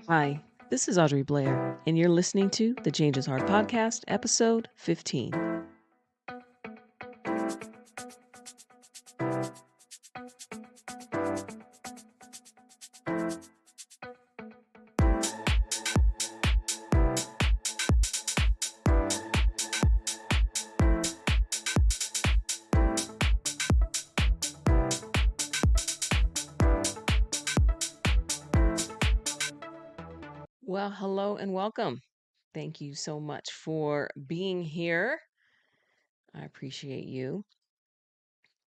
Hi, this is Audrey Blair, and you're listening to the Change is Hard podcast, episode 15. Well, hello and welcome. Thank you so much for being here. I appreciate you.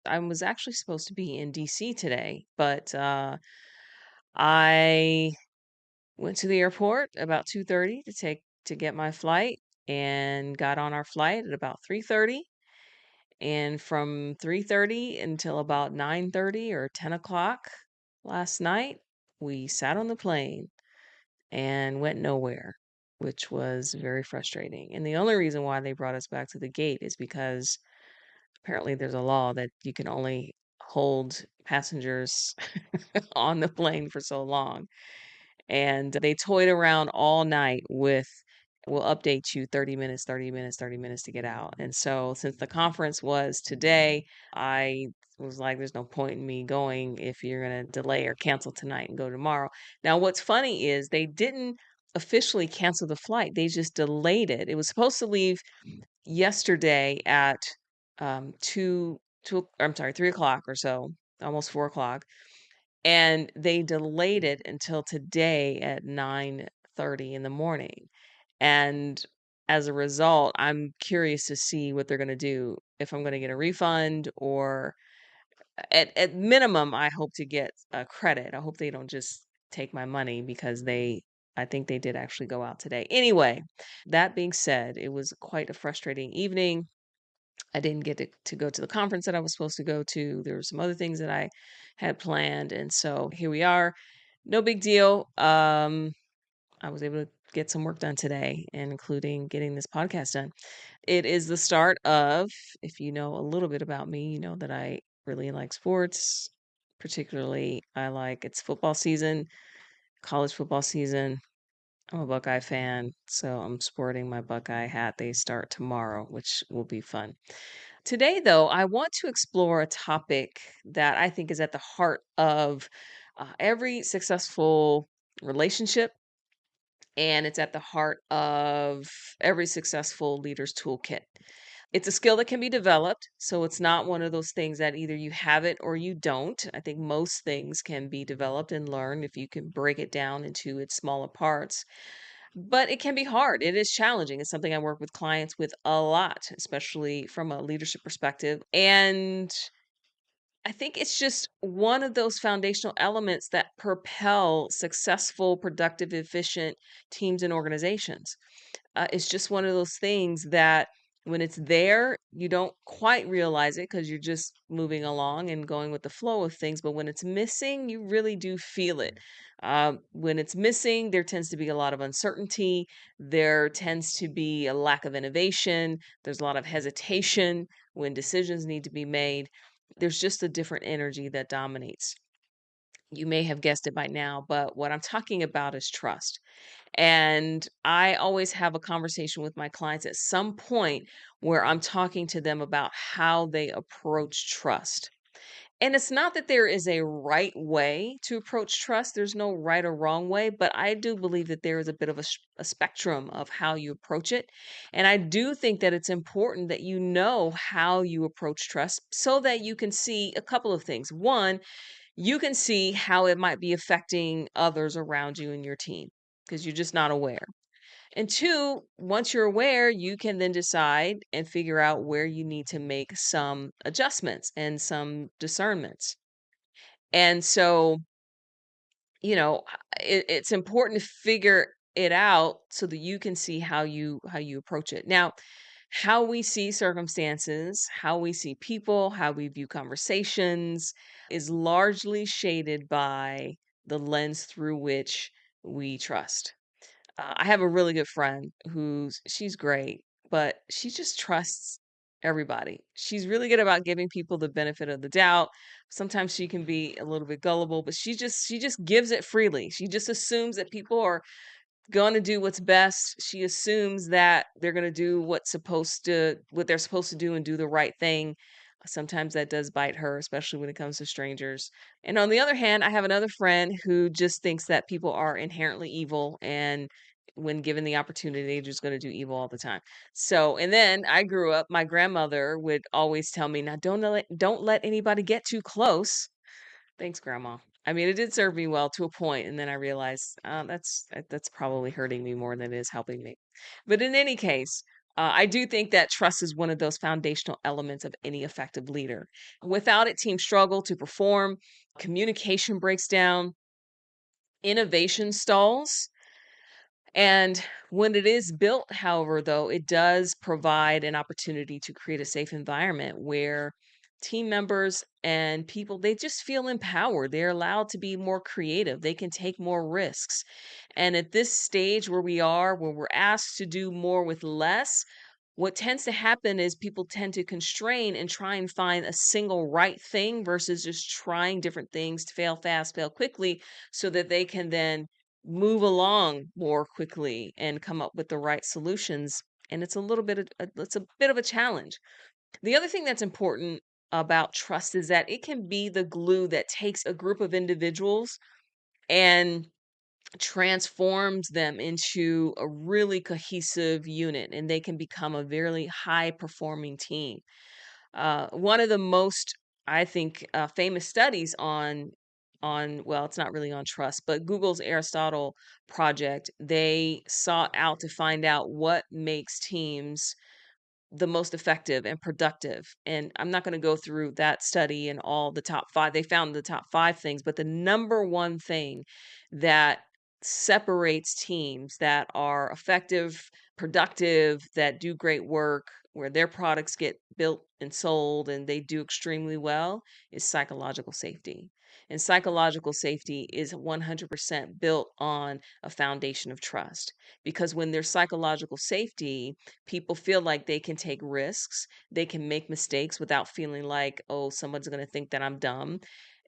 I was actually supposed to be in DC today, but I went to the airport about 2:30 to get my flight and got on our flight at about 3:30. And from 3:30 until about 9:30 or 10 o'clock last night, we sat on the plane and went nowhere, which was very frustrating. And the only reason why they brought us back to the gate is because apparently there's a law that you can only hold passengers on the plane for so long. And they toyed around all night with, we'll update you 30 minutes, 30 minutes, 30 minutes to get out. And so since the conference was today, I was like, there's no point in me going if you're going to delay or cancel tonight and go tomorrow. Now, what's funny is they didn't officially cancel the flight. They just delayed it. It was supposed to leave yesterday at 3 o'clock or so, almost 4 o'clock, and they delayed it until today at 9:30 in the morning. And as a result, I'm curious to see what they're gonna do, if I'm gonna get a refund or at minimum, I hope to get a credit. I hope they don't just take my money because I think they did actually go out today. Anyway, that being said, it was quite a frustrating evening. I didn't get to go to the conference that I was supposed to go to. There were some other things that I had planned, and so here we are. No big deal. I was able to get some work done today, and including getting this podcast done. It is the start of, if you know a little bit about me, you know that I really like sports. Particularly, it's football season, college football season. I'm a Buckeye fan, so I'm sporting my Buckeye hat. They start tomorrow, which will be fun. Today, though, I want to explore a topic that I think is at the heart of every successful relationship, and it's at the heart of every successful leader's toolkit. It's a skill that can be developed, so it's not one of those things that either you have it or you don't. I think most things can be developed and learned if you can break it down into its smaller parts. But it can be hard. It is challenging. It's something I work with clients with a lot, especially from a leadership perspective. And I think it's just one of those foundational elements that propel successful, productive, efficient teams and organizations. It's just one of those things that when it's there, you don't quite realize it because you're just moving along and going with the flow of things. But when it's missing, you really do feel it. When it's missing, there tends to be a lot of uncertainty. There tends to be a lack of innovation. There's a lot of hesitation when decisions need to be made. There's just a different energy that dominates. You may have guessed it by now, but what I'm talking about is trust. And I always have a conversation with my clients at some point where I'm talking to them about how they approach trust. And it's not that there is a right way to approach trust. There's no right or wrong way, but I do believe that there is a bit of a spectrum of how you approach it. And I do think that it's important that you know how you approach trust so that you can see a couple of things. One, you can see how it might be affecting others around you and your team because you're just not aware. And two, once you're aware, you can then decide and figure out where you need to make some adjustments and some discernments. And so, it's important to figure it out so that you can see how you approach it. Now, how we see circumstances, how we see people, how we view conversations is largely shaded by the lens through which we trust. I have a really good friend she's great, but she just trusts everybody. She's really good about giving people the benefit of the doubt. Sometimes she can be a little bit gullible, but she just gives it freely. She just assumes that people are gonna do what's best. She assumes that they're gonna do what they're supposed to do and do the right thing. Sometimes that does bite her, especially when it comes to strangers. And on the other hand, I have another friend who just thinks that people are inherently evil, and when given the opportunity, they're just gonna do evil all the time. So, and then I grew up, my grandmother would always tell me, "Now don't let anybody get too close." Thanks, grandma. I mean, it did serve me well to a point, and then I realized, that's probably hurting me more than it is helping me. But in any case, I do think that trust is one of those foundational elements of any effective leader. Without it, teams struggle to perform, communication breaks down, innovation stalls, and when it is built, however, though, it does provide an opportunity to create a safe environment where team members and people, they just feel empowered. They're allowed to be more creative. They can take more risks. And at this stage where we are, where we're asked to do more with less, what tends to happen is people tend to constrain and try and find a single right thing versus just trying different things to fail fast, fail quickly, so that they can then move along more quickly and come up with the right solutions. And it's a bit of a challenge. The other thing that's important about trust is that it can be the glue that takes a group of individuals and transforms them into a really cohesive unit, and they can become a very high performing team. One of the most, I think, famous studies on well, it's not really on trust, but Google's Aristotle project, they sought out to find out what makes teams the most effective and productive. And I'm not going to go through that study and all the top five. They found the top five things, but the number one thing that separates teams that are effective, productive, that do great work, where their products get built and sold and they do extremely well, is psychological safety. And psychological safety is 100% built on a foundation of trust. Because when there's psychological safety, people feel like they can take risks, they can make mistakes without feeling like, "Oh, someone's gonna think that I'm dumb."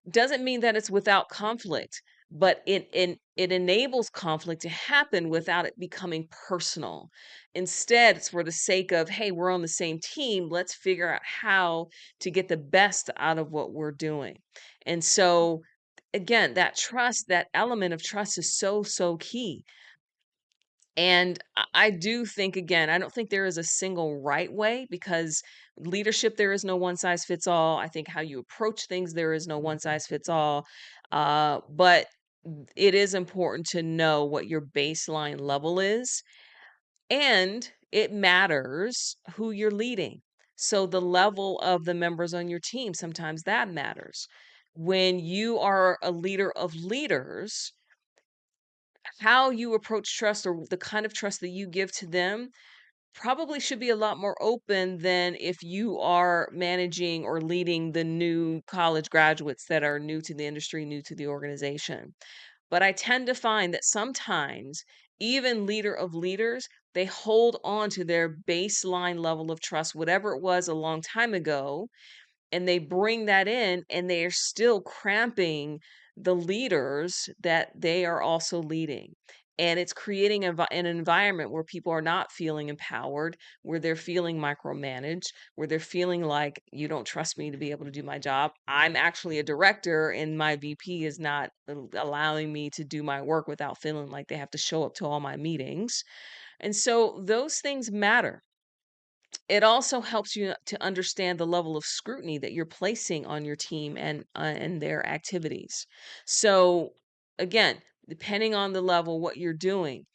Doesn't mean that it's without conflict, but it enables conflict to happen without it becoming personal. Instead, it's for the sake of, "Hey, we're on the same team, let's figure out how to get the best out of what we're doing." And so, again, that trust, that element of trust is so, so key. And I do think, again, I don't think there is a single right way, because leadership, there is no one size fits all. I think how you approach things, there is no one size fits all. But it is important to know what your baseline level is, and it matters who you're leading. So the level of the members on your team, sometimes that matters. When you are a leader of leaders, how you approach trust, or the kind of trust that you give to them, probably should be a lot more open than if you are managing or leading the new college graduates that are new to the industry, new to the organization. But I tend to find that sometimes even leader of leaders, they hold on to their baseline level of trust, whatever it was a long time ago, and they bring that in, and they are still cramping the leaders that they are also leading. And it's creating an environment where people are not feeling empowered, where they're feeling micromanaged, where they're feeling like, "You don't trust me to be able to do my job. I'm actually a director, and my VP is not allowing me to do my work," without feeling like they have to show up to all my meetings. And so those things matter. It also helps you to understand the level of scrutiny that you're placing on your team and their activities. So again, depending on the level, what you're doing,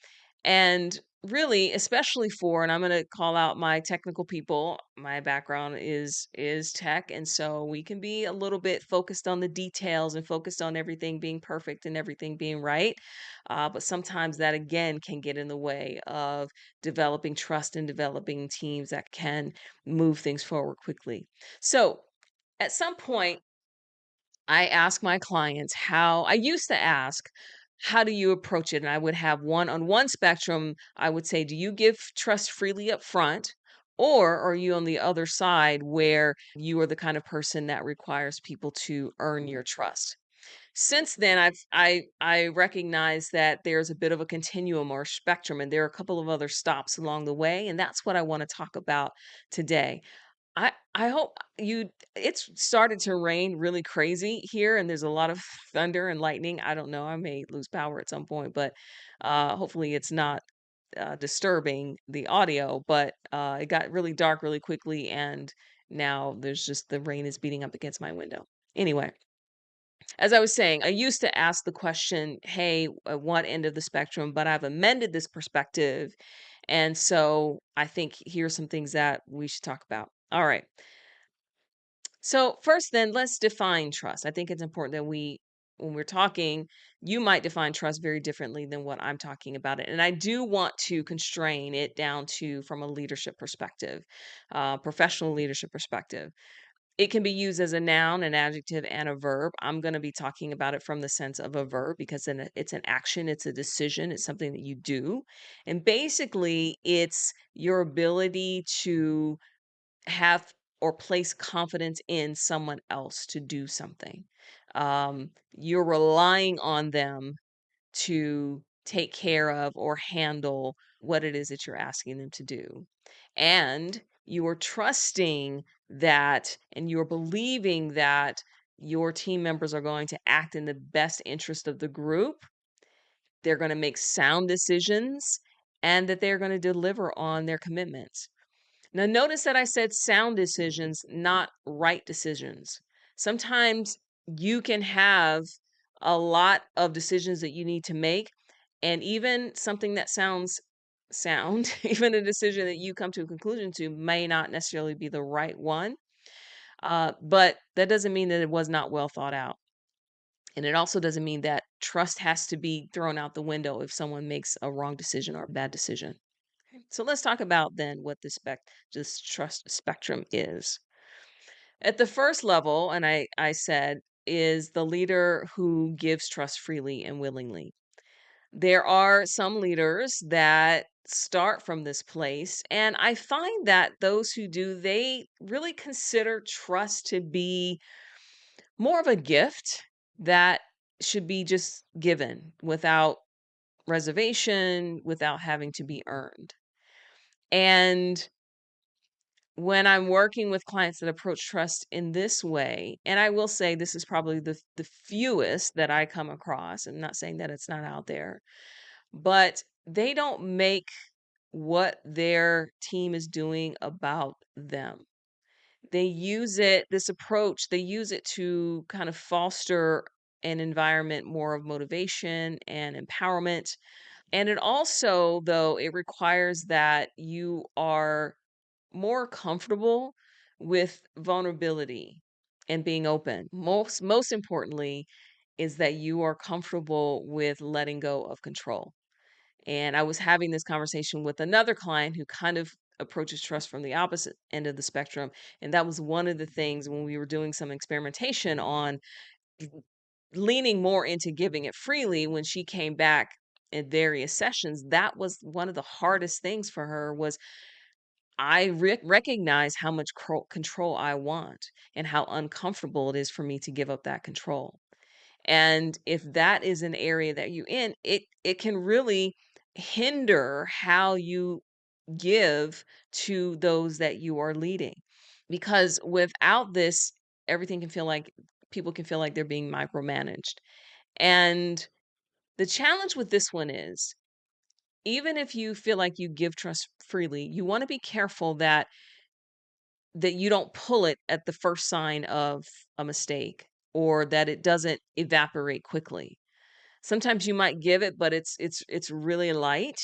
and really, especially for, and I'm gonna call out my technical people, my background is tech, and so we can be a little bit focused on the details and focused on everything being perfect and everything being right. But sometimes that again can get in the way of developing trust and developing teams that can move things forward quickly. So at some point, I ask my clients how I used to ask, how do you approach it? And I would have one on one spectrum, I would say, do you give trust freely up front? Or are you on the other side where you are the kind of person that requires people to earn your trust? Since then, I recognize that there's a bit of a continuum or spectrum, and there are a couple of other stops along the way, and that's what I want to talk about today. I hope you it's started to rain really crazy here, and there's a lot of thunder and lightning. I don't know, I may lose power at some point, but hopefully it's not disturbing the audio. But it got really dark really quickly, and now there's just the rain is beating up against my window. Anyway, as I was saying, I used to ask the question, hey, at what end of the spectrum? But I've amended this perspective. And so I think here's some things that we should talk about. All right. So, first, then, let's define trust. I think it's important that when we're talking, you might define trust very differently than what I'm talking about it. And I do want to constrain it down to from a leadership perspective, professional leadership perspective. It can be used as a noun, an adjective, and a verb. I'm going to be talking about it from the sense of a verb because then it's an action, it's a decision, it's something that you do. And basically, it's your ability to have or place confidence in someone else to do something. You're relying on them to take care of or handle what it is that you're asking them to do. And you are trusting that and you're believing that your team members are going to act in the best interest of the group. They're going to make sound decisions and that they're going to deliver on their commitments. Now, notice that I said sound decisions, not right decisions. Sometimes you can have a lot of decisions that you need to make, and even something that sounds sound, even a decision that you come to a conclusion to may not necessarily be the right one. But that doesn't mean that it was not well thought out. And it also doesn't mean that trust has to be thrown out the window if someone makes a wrong decision or a bad decision. So let's talk about then what this trust spectrum is. At the first level, and I said, is the leader who gives trust freely and willingly. There are some leaders that start from this place, and I find that those who do, they really consider trust to be more of a gift that should be just given without reservation, without having to be earned. And when I'm working with clients that approach trust in this way, and I will say this is probably the fewest that I come across. I'm not saying that it's not out there, but they don't make what their team is doing about them. They use it, this approach, they use it to kind of foster an environment more of motivation and empowerment. And it also, though, it requires that you are more comfortable with vulnerability and being open. Most importantly is that you are comfortable with letting go of control. And I was having this conversation with another client who kind of approaches trust from the opposite end of the spectrum. And that was one of the things when we were doing some experimentation on leaning more into giving it freely when she came back in various sessions. That was one of the hardest things for her was I recognize how much control I want and how uncomfortable it is for me to give up that control. And if that is an area that you're in, it can really hinder how you give to those that you are leading. Because without this, everything can feel like people can feel like they're being micromanaged. And the challenge with this one is even if you feel like you give trust freely, you want to be careful that you don't pull it at the first sign of a mistake or that it doesn't evaporate quickly. Sometimes you might give it, but it's really light,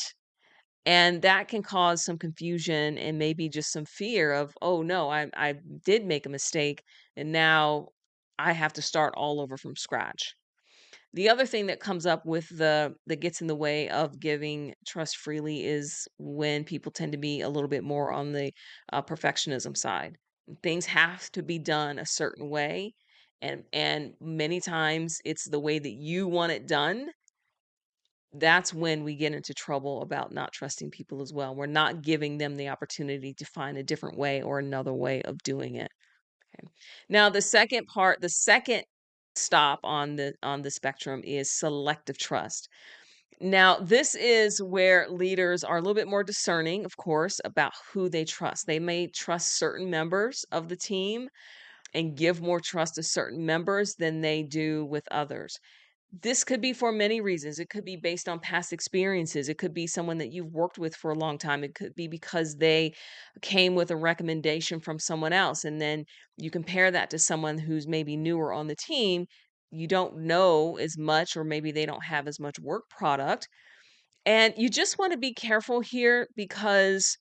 and that can cause some confusion and maybe just some fear of, "Oh, no, I did make a mistake, and now I have to start all over from scratch." The other thing that comes up with the that gets in the way of giving trust freely is when people tend to be a little bit more on the perfectionism side. Things have to be done a certain way, and many times it's the way that you want it done, that's when we get into trouble about not trusting people as well. We're not giving them the opportunity to find a different way or another way of doing it. Okay. Now, the second stop on the spectrum is selective trust. Now, this is where leaders are a little bit more discerning, of course, about who they trust. They may trust certain members of the team and give more trust to certain members than they do with others. This could be for many reasons. It could be based on past experiences. It could be someone that you've worked with for a long time. It could be because they came with a recommendation from someone else. And then you compare that to someone who's maybe newer on the team. You don't know as much, or maybe they don't have as much work product. And you just want to be careful here because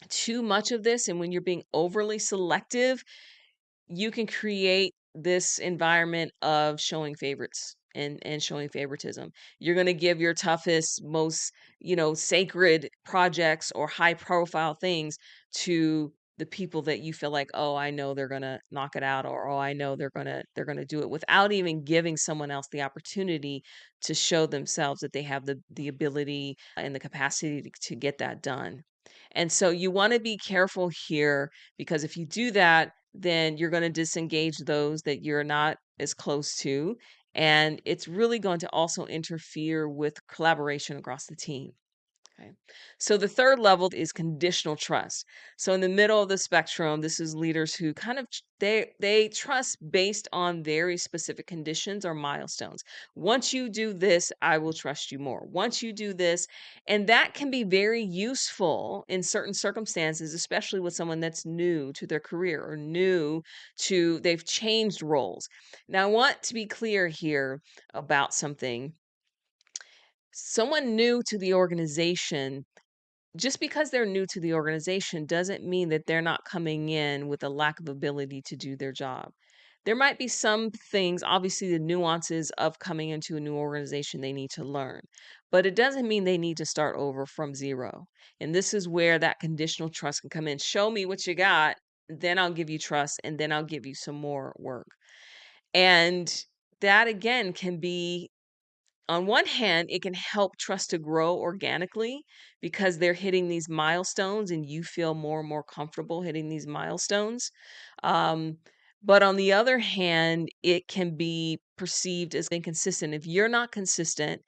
too much of this, and when you're being overly selective, you can create this environment of showing favorites and showing favoritism. You're going to give your toughest, most, sacred projects or high profile things to the people that you feel like, "Oh, I know they're going to knock it out," or, "Oh, I know they're going to do it," without even giving someone else the opportunity to show themselves that they have the ability and the capacity to get that done. And so you want to be careful here, because if you do that, then you're going to disengage those that you're not as close to. And it's really going to also interfere with collaboration across the team. Okay. So the third level is conditional trust. So in the middle of the spectrum, this is leaders who kind of they trust based on very specific conditions or milestones. Once you do this, I will trust you more. Once you do this, and that can be very useful in certain circumstances, especially with someone that's new to their career or new to they've changed roles. Now, I want to be clear here about something. Someone new to the organization, just because they're new to the organization doesn't mean that they're not coming in with a lack of ability to do their job. There might be some things, obviously, the nuances of coming into a new organization they need to learn, but it doesn't mean they need to start over from zero. And this is where that conditional trust can come in. Show me what you got, then I'll give you trust, and then I'll give you some more work. And that again can be, on one hand, it can help trust to grow organically because they're hitting these milestones and you feel more and more comfortable hitting these milestones. Um, but on the other hand, it can be perceived as inconsistent. If you're not consistent,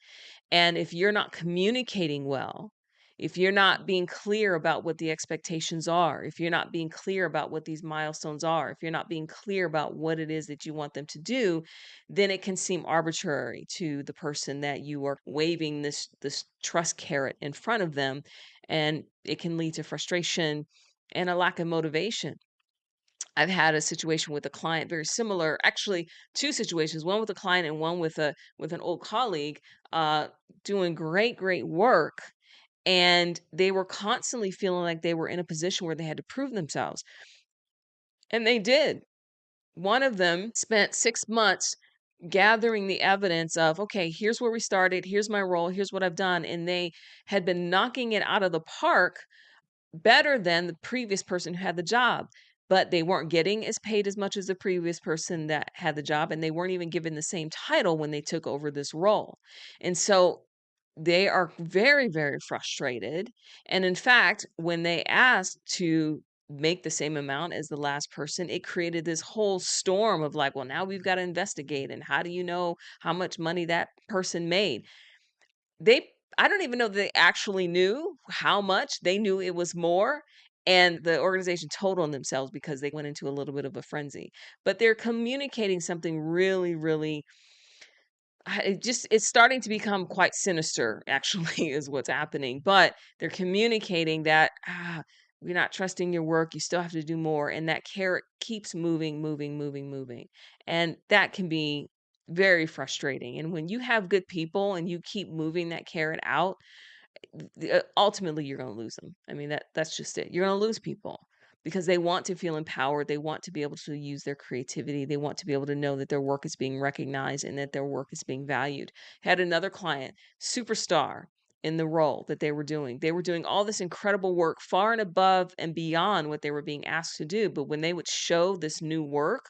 and if you're not communicating well, if you're not being clear about what the expectations are, if you're not being clear about what these milestones are, if you're not being clear about what it is that you want them to do, then it can seem arbitrary to the person that you are waving this trust carrot in front of them, and it can lead to frustration and a lack of motivation. I've had a situation with a client very similar, actually two situations, one with a client and one with an old colleague, uh, doing great work. And they were constantly feeling like they were in a position where they had to prove themselves. And they did. One of them spent 6 months gathering the evidence of, okay, here's where we started, here's my role, here's what I've done. And they had been knocking it out of the park better than the previous person who had the job, but they weren't getting as paid as much as the previous person that had the job, and they weren't even given the same title when they took over this role. And so they are very frustrated. And in fact, when they asked to make the same amount as the last person, it created this whole storm of like, well, now we've got to investigate. And how do you know how much money that person made? They I don't even know that they actually knew how much. They knew it was more, and the organization told on themselves because they went into a little bit of a frenzy. But they're communicating something really, it's starting to become quite sinister, actually, is what's happening. But they're communicating that, we're not trusting your work, you still have to do more, and that carrot keeps moving, and that can be very frustrating. And when you have good people and you keep moving that carrot out, ultimately you're going to lose them. I mean, that's just it. You're going to lose people because they want to feel empowered. They want to be able to use their creativity. They want to be able to know that their work is being recognized and that their work is being valued. Had another client, superstar in the role that they were doing. They were doing all this incredible work far and above and beyond what they were being asked to do. But when they would show this new work,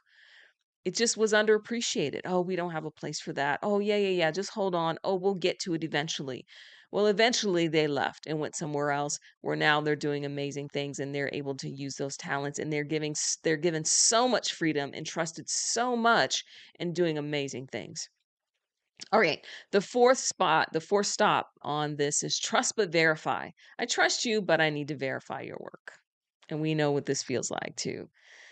It just was underappreciated. "Oh, we don't have a place for that. Oh, yeah, yeah, yeah, just hold on. Oh, we'll get to it eventually." Well, eventually they left and went somewhere else where now they're doing amazing things and they're able to use those talents and they're given so much freedom and trusted so much and doing amazing things. All right. The fourth stop on this is trust but verify. I trust you, but I need to verify your work. And we know what this feels like too.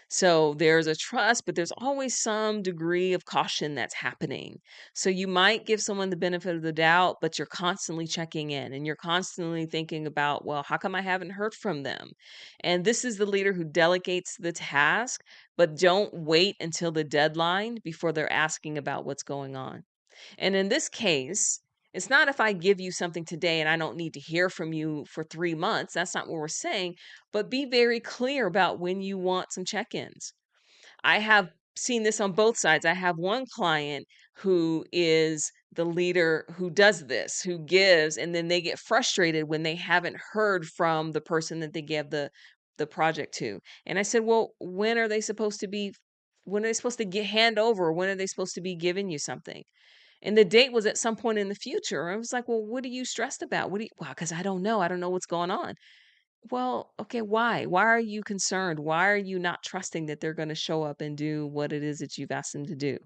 So there's a trust, but there's always some degree of caution that's happening. So you might give someone the benefit of the doubt, but you're constantly checking in and you're constantly thinking about, well, how come I haven't heard from them? And this is the leader who delegates the task, but don't wait until the deadline before they're asking about what's going on. And in this case, it's not if I give you something today and I don't need to hear from you for 3 months. That's not what we're saying. But be very clear about when you want some check ins. I have seen this on both sides. I have one client who is the leader who does this, who gives, and then they get frustrated when they haven't heard from the person that they gave the project to. And I said, "Well, when are they supposed to get hand over? When are they supposed to be giving you something?" And the date was at some point in the future. I was like, "Well, what are you stressed about? What do you?" "Well, because I don't know. I don't know what's going on." Well, okay, why? Why are you concerned? Why are you not trusting that they're going to show up and do what it is that you've asked them to do?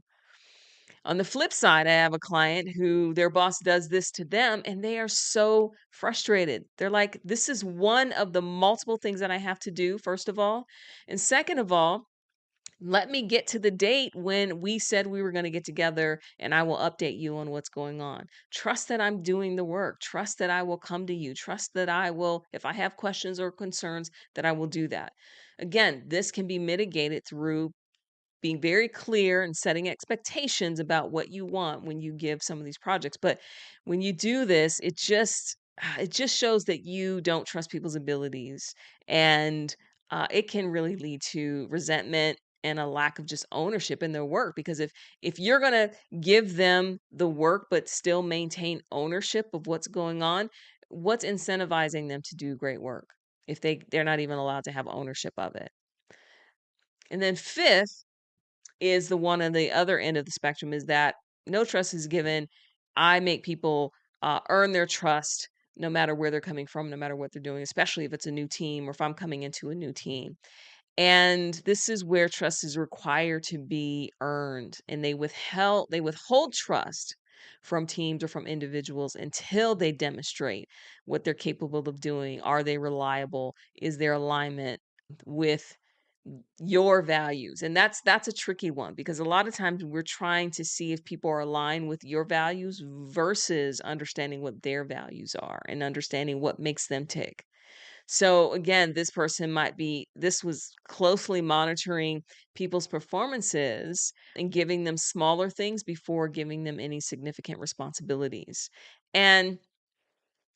On the flip side, I have a client who their boss does this to them and they are so frustrated. They're like, "This is one of the multiple things that I have to do, first of all. And second of all, let me get to the date when we said we were going to get together and I will update you on what's going on. Trust that I'm doing the work. Trust that I will come to you. Trust that I will, if I have questions or concerns, that I will do that." Again, this can be mitigated through being very clear and setting expectations about what you want when you give some of these projects. But when you do this, it just shows that you don't trust people's abilities, and it can really lead to resentment and a lack of just ownership in their work. Because if you're gonna give them the work but still maintain ownership of what's going on, what's incentivizing them to do great work if they're not even allowed to have ownership of it? And then fifth is the one on the other end of the spectrum is that no trust is given. I make people earn their trust no matter where they're coming from, no matter what they're doing, especially if it's a new team or if I'm coming into a new team. And this is where trust is required to be earned. And they withhold trust from teams or from individuals until they demonstrate what they're capable of doing. Are they reliable? Is there alignment with your values? And that's a tricky one because a lot of times we're trying to see if people are aligned with your values versus understanding what their values are and understanding what makes them tick. So again, this was closely monitoring people's performances and giving them smaller things before giving them any significant responsibilities. And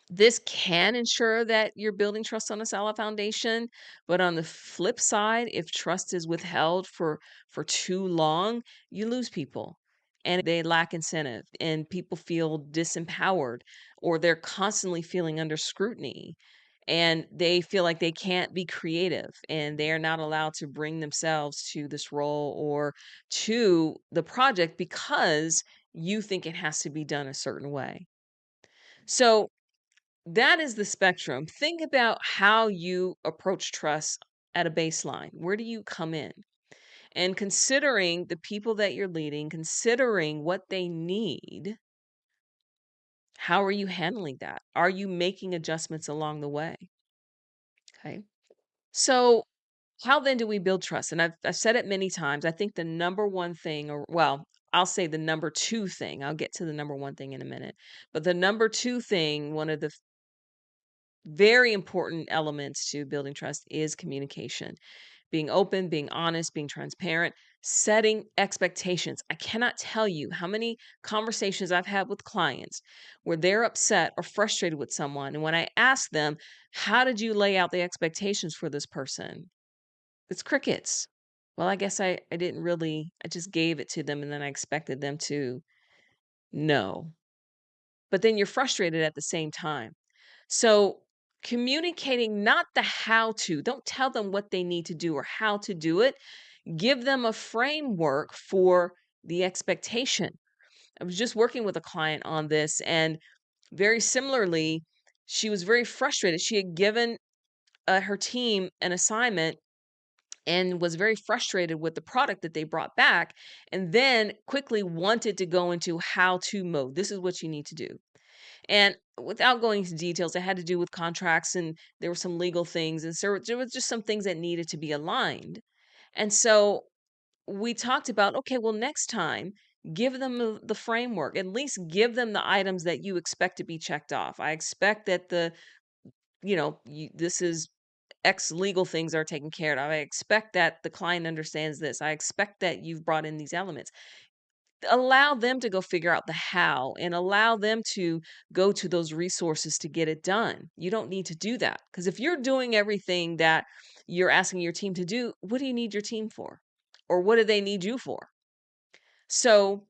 this can ensure that you're building trust on a solid foundation, but on the flip side, if trust is withheld for too long, you lose people and they lack incentive and people feel disempowered or they're constantly feeling under scrutiny and they feel like they can't be creative and they are not allowed to bring themselves to this role or to the project because you think it has to be done a certain way. So that is the spectrum. Think about how you approach trust at a baseline. Where do you come in? And considering the people that you're leading, considering what they need, how are you handling that? Are you making adjustments along the way? Okay. So, how then do we build trust? And I've said it many times. I think the number one thing, or well, I'll say the number two thing, I'll get to the number one thing in a minute. But the number two thing, one of the very important elements to building trust is communication. Being open, being honest, being transparent, setting expectations. I cannot tell you how many conversations I've had with clients where they're upset or frustrated with someone. And when I ask them, how did you lay out the expectations for this person? It's crickets. Well, I guess I didn't really, I just gave it to them and then I expected them to know. But then you're frustrated at the same time. So, communicating not the how to, don't tell them what they need to do or how to do it. Give them a framework for the expectation. I was just working with a client on this, and very similarly, she was very frustrated. She had given her team an assignment and was very frustrated with the product that they brought back, and then quickly wanted to go into how to mode. This is what you need to do. And without going into details, it had to do with contracts, and there were some legal things. And so there was just some things that needed to be aligned. And so we talked about, okay, well, next time, give them the framework, at least give them the items that you expect to be checked off. I expect that this is X legal things are taken care of. I expect that the client understands this. I expect that you've brought in these elements. Allow them to go figure out the how and allow them to go to those resources to get it done. You don't need to do that because if you're doing everything that you're asking your team to do, what do you need your team for? Or what do they need you for? So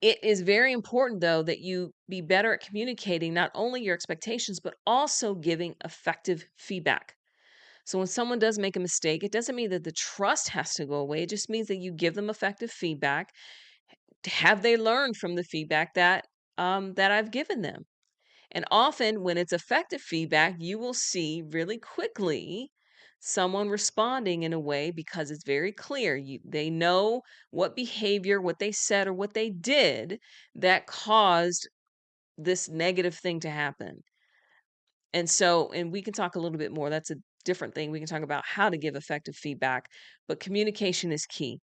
it is very important, though, that you be better at communicating not only your expectations, but also giving effective feedback. So when someone does make a mistake, it doesn't mean that the trust has to go away. It just means that you give them effective feedback. Have they learned from the feedback that I've given them? And often, when it's effective feedback, you will see really quickly someone responding in a way because it's very clear. They know what behavior, what they said, or what they did that caused this negative thing to happen. And we can talk a little bit more. That's a different thing. We can talk about how to give effective feedback, but communication is key.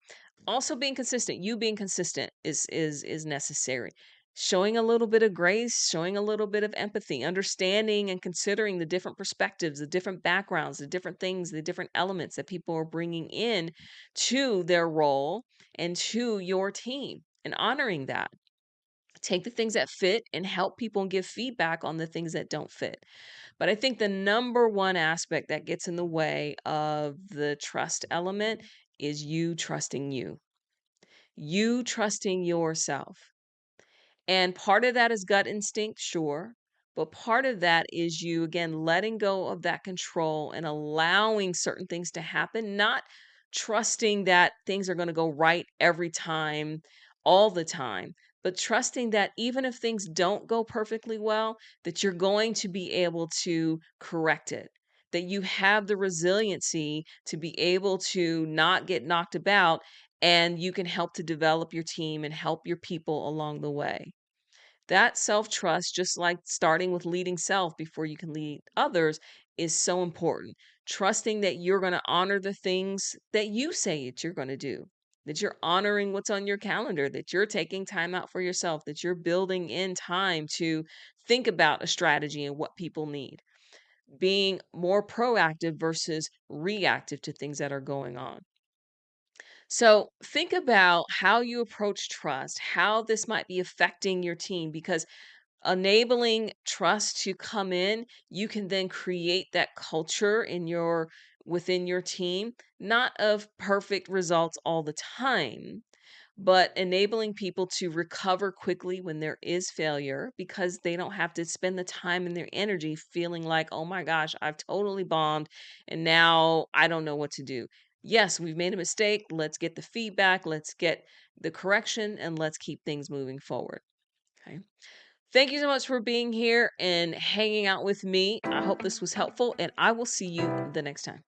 Also being consistent, you being consistent is necessary. Showing a little bit of grace, showing a little bit of empathy, understanding and considering the different perspectives, the different backgrounds, the different things, the different elements that people are bringing in to their role and to your team, and honoring that. Take the things that fit and help people and give feedback on the things that don't fit. But I think the number one aspect that gets in the way of the trust element is you trusting you. You trusting yourself. And part of that is gut instinct, sure. But part of that is you, again, letting go of that control and allowing certain things to happen, not trusting that things are going to go right every time, all the time, but trusting that even if things don't go perfectly well, that you're going to be able to correct it. That you have the resiliency to be able to not get knocked about, and you can help to develop your team and help your people along the way. That self-trust, just like starting with leading self before you can lead others, is so important. Trusting that you're going to honor the things that you say that you're going to do, that you're honoring what's on your calendar, that you're taking time out for yourself, that you're building in time to think about a strategy and what people need. Being more proactive versus reactive to things that are going on. So think about how you approach trust, how this might be affecting your team, because enabling trust to come in, you can then create that culture within your team, not of perfect results all the time, but enabling people to recover quickly when there is failure because they don't have to spend the time and their energy feeling like, oh my gosh, I've totally bombed and now I don't know what to do. Yes, we've made a mistake. Let's get the feedback, let's get the correction, and let's keep things moving forward. Okay. Thank you so much for being here and hanging out with me. I hope this was helpful, and I will see you the next time.